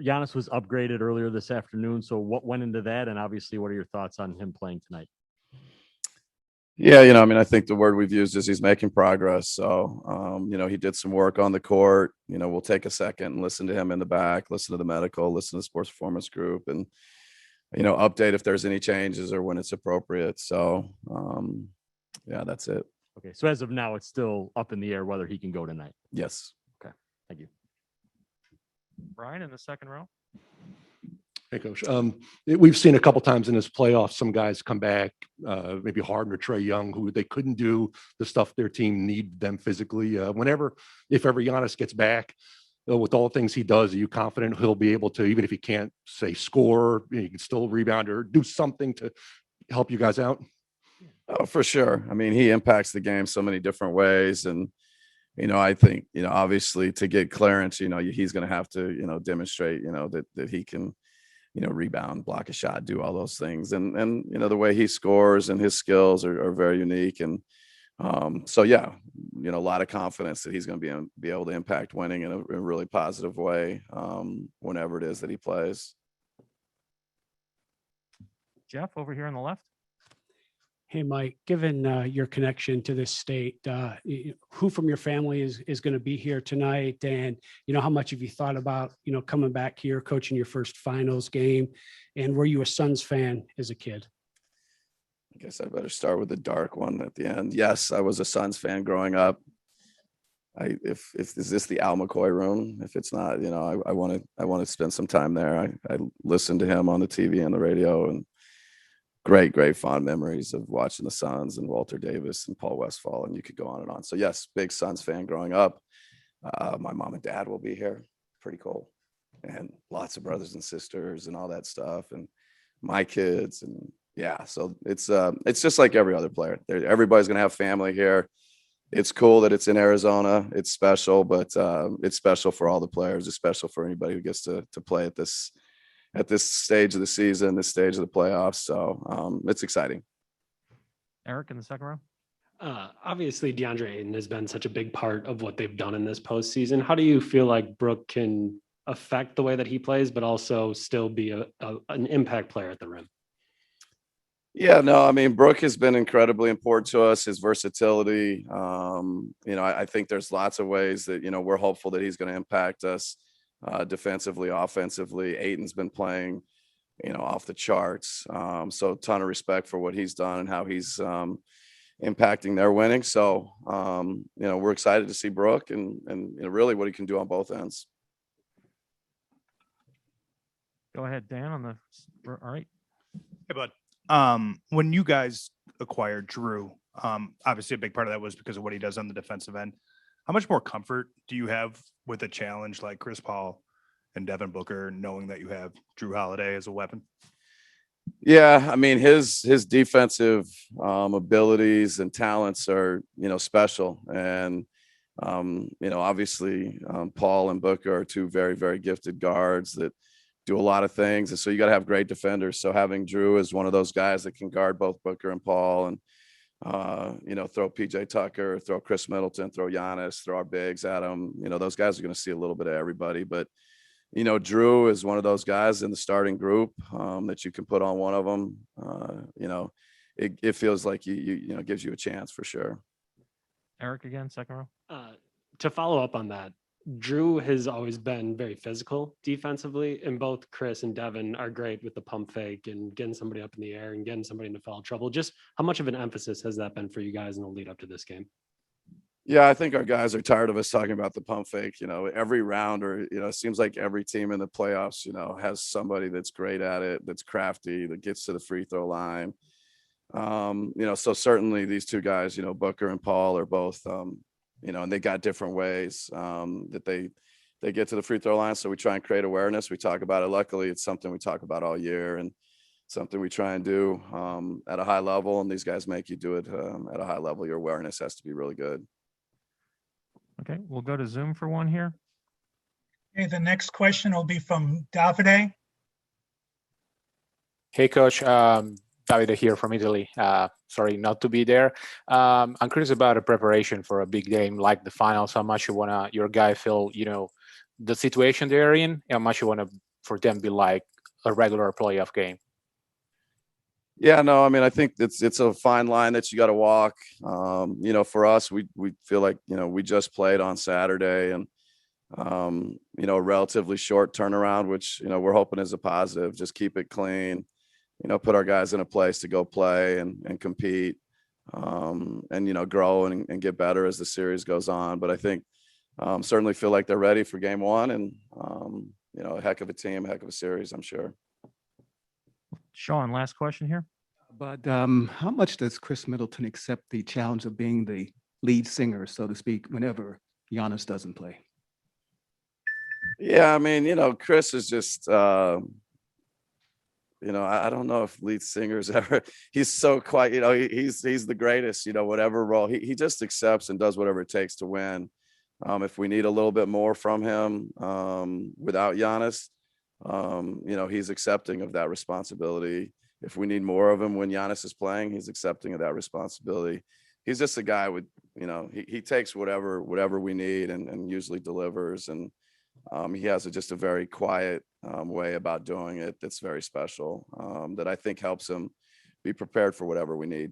Giannis was upgraded earlier this afternoon. So what went into that? And obviously, what are your thoughts on him playing tonight? Yeah, I think the word we've used is he's making progress. So, he did some work on the court. We'll take a second and listen to him in the back, listen to the medical, listen to the sports performance group, and, update if there's any changes or when it's appropriate. So, yeah, that's it. Okay. So as of now, it's still up in the air whether he can go tonight. Yes. Okay. Thank you. Brian in the second row. Hey, Coach. We've seen a couple times in this playoff some guys come back, maybe Harden or Trae Young, who they couldn't do the stuff their team need them physically. If ever Giannis gets back, with all the things he does, are you confident he'll be able to, even if he can't say score, he can still rebound or do something to help you guys out? Oh, for sure. I mean, he impacts the game so many different ways. And, I think, obviously to get clearance, he's going to have to, demonstrate, that he can, rebound, block a shot, do all those things. And the way he scores and his skills are very unique. And so, yeah, a lot of confidence that he's going to be able to impact winning in a really positive way whenever it is that he plays. Jeff over here on the left. Hey, Mike, given your connection to this state, who from your family is going to be here tonight? And, how much have you thought about, coming back here, coaching your first finals game? And were you a Suns fan as a kid? I guess I better start with the dark one at the end. Yes, I was a Suns fan growing up. If is this the Al McCoy room? If it's not, I want to spend some time there. I listened to him on the TV and the radio, and great fond memories of watching the Suns and Walter Davis and Paul Westphal, and you could go on and on. So yes, big Suns fan growing up. My mom and dad will be here. Pretty cool. And lots of brothers and sisters and all that stuff, and my kids. And yeah, so it's just like every other player. Everybody's going to have family here. It's cool that it's in Arizona. It's special, but it's special for all the players. It's special for anybody who gets to play at this stage of the season, this stage of the playoffs. So it's exciting. Eric in the second row. Obviously, DeAndre Ayton has been such a big part of what they've done in this postseason. How do you feel like Brook can affect the way that he plays, but also still be an impact player at the rim? Yeah, no, I mean, Brook has been incredibly important to us, his versatility. I think there's lots of ways that, we're hopeful that he's going to impact us defensively, offensively. Ayton's been playing, off the charts. So a ton of respect for what he's done and how he's impacting their winning. So, we're excited to see Brook and really what he can do on both ends. Go ahead, Dan, on the all right. Hey, bud. When you guys acquired Drew, obviously a big part of that was because of what he does on the defensive end. How much more comfort do you have with a challenge like Chris Paul and Devin Booker, knowing that you have Drew Holiday as a weapon? Yeah, I mean, his defensive abilities and talents are, special. And, obviously Paul and Booker are two very, very gifted guards that do a lot of things. And so you got to have great defenders. So having Drew as one of those guys that can guard both Booker and Paul and, throw PJ Tucker, throw Chris Middleton, throw Giannis, throw our bigs at him. Those guys are going to see a little bit of everybody. But, Drew is one of those guys in the starting group that you can put on one of them. It feels like you gives you a chance for sure. Eric again, second row. To follow up on that, Drew has always been very physical defensively, and both Chris and Devin are great with the pump fake and getting somebody up in the air and getting somebody into foul trouble. Just how much of an emphasis has that been for you guys in the lead up to this game? Yeah, I think our guys are tired of us talking about the pump fake. Every round, or it seems like every team in the playoffs, has somebody that's great at it, that's crafty, that gets to the free throw line. So certainly these two guys, Booker and Paul are both, and they got different ways that they get to the free throw line. So we try and create awareness. We talk about it. Luckily, it's something we talk about all year and something we try and do at a high level. And these guys make you do it at a high level. Your awareness has to be really good. Okay, we'll go to Zoom for one here. Okay, the next question will be from Davide. Hey, Coach. Davide here from Italy. Sorry not to be there. I'm curious about a preparation for a big game like the finals. How much your guy feel, the situation they're in, how much you want to for them be like a regular playoff game? Yeah, no, I mean, I think it's a fine line that you got to walk. You know, for us, we feel like, you know, we just played on Saturday, and you know, relatively short turnaround, which, you know, we're hoping is a positive. Just keep it clean, you know, put our guys in a place to go play and compete, and, you know, grow and get better as the series goes on. But I think certainly feel like they're ready for game one, and you know, a heck of a team, a heck of a series, I'm sure. Sean, last question here. But how much does Chris Middleton accept the challenge of being the lead singer, so to speak, whenever Giannis doesn't play? Yeah, I mean, you know, Chris is just, you know, I don't know if lead singers ever, he's so quiet, you know, he's the greatest, you know, whatever role, he just accepts and does whatever it takes to win. If we need a little bit more from him without Giannis, you know, he's accepting of that responsibility. If we need more of him when Giannis is playing, he's accepting of that responsibility. He's just a guy with, you know, he takes whatever we need and usually delivers. And he has just a very quiet way about doing it that's very special, that I think helps him be prepared for whatever we need.